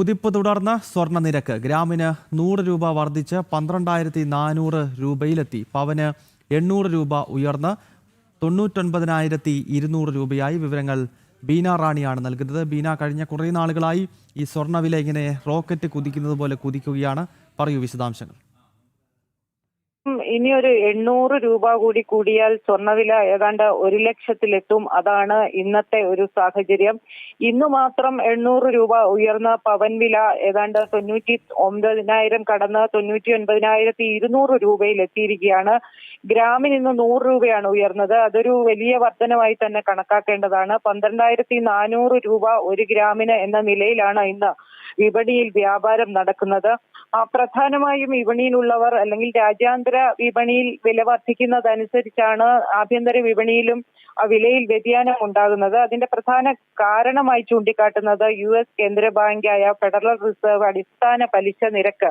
കുതിപ്പ് തുടർന്ന് സ്വർണ്ണ നിരക്ക് ഗ്രാമിന് 100 രൂപ വർദ്ധിച്ച് 12,400 രൂപയിലെത്തി. പവന് 800 രൂപ ഉയർന്ന് 99,200 രൂപയായി. വിവരങ്ങൾ ബീന റാണിയാണ് നൽകുന്നത്. ബീന, കഴിഞ്ഞ കുറേ നാളുകളായി ഈ സ്വർണ്ണവില ഇങ്ങനെ റോക്കറ്റ് കുതിക്കുന്നത് പോലെ കുതിക്കുകയാണ്. പറയൂ വിശദാംശങ്ങൾ. ഇനിയൊരു 800 രൂപ കൂടി കൂടിയാൽ സ്വർണ്ണവില ഏതാണ്ട് 1 ലക്ഷത്തിലെത്തും. അതാണ് ഇന്നത്തെ ഒരു സാഹചര്യം. ഇന്നു മാത്രം 800 രൂപ ഉയർന്ന പവൻ വില ഏതാണ്ട് 99,000 കടന്ന് 99,200 രൂപയിൽ എത്തിയിരിക്കുകയാണ്. ഗ്രാമിന് ഇന്ന് 100 രൂപയാണ് ഉയർന്നത്. അതൊരു വലിയ വർധനമായി തന്നെ കണക്കാക്കേണ്ടതാണ്. 12,400 രൂപ 1 ഗ്രാമിന് എന്ന നിലയിലാണ് ഇന്ന് വിപണിയിൽ വ്യാപാരം നടക്കുന്നത്. പ്രധാനമായും വിപണിയിലുള്ളവർ അല്ലെങ്കിൽ രാജ്യാന്തര വിപണിയിൽ വില വർദ്ധിക്കുന്നതനുസരിച്ചാണ് ആഭ്യന്തര വിപണിയിലും വിലയിൽ വ്യതിയാനം ഉണ്ടാകുന്നത്. അതിന്റെ പ്രധാന കാരണമായി ചൂണ്ടിക്കാട്ടുന്നത് US കേന്ദ്ര ബാങ്കായ ഫെഡറൽ റിസർവ് അടിസ്ഥാന പലിശ നിരക്ക്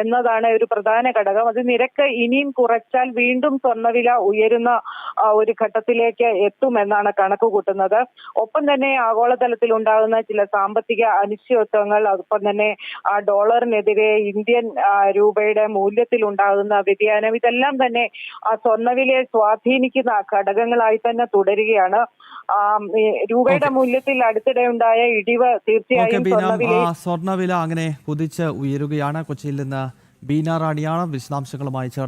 എന്നതാണ് ഒരു പ്രധാന ഘടകം. അത് നിരക്ക് ഇനിയും കുറച്ചാൽ വീണ്ടും സ്വർണ്ണവില ഉയരുന്ന ഒരു ഘട്ടത്തിലേക്ക് എത്തുമെന്നാണ് കണക്ക് കൂട്ടുന്നത്. ഒപ്പം തന്നെ ആഗോളതലത്തിൽ ഉണ്ടാകുന്ന ചില സാമ്പത്തിക അനിശ്ചിതത്വങ്ങൾ, അതൊപ്പം തന്നെ ഡോളറിനെതിരെ ഇന്ത്യൻ രൂപയുടെ മൂല്യത്തിൽ ഉണ്ടാകുന്ന വ്യതിയാനം, ഇതെല്ലാം തന്നെ സ്വർണ്ണവിലയെ സ്വാധീനിക്കുന്ന ഘടകങ്ങളായി തന്നെ തുടരുകയാണ്. രൂപയുടെ മൂല്യത്തിൽ അടുത്തിടെ ഉണ്ടായ ഇടിവ് തീർച്ചയായും സ്വർണ്ണവില അങ്ങനെ കുതിച്ച് ഉയരുകയാണ്. കൊച്ചിയിൽ നിന്ന് ബീന റാണിയാണ് വിശദാംശങ്ങളുമായി ചേർന്നത്.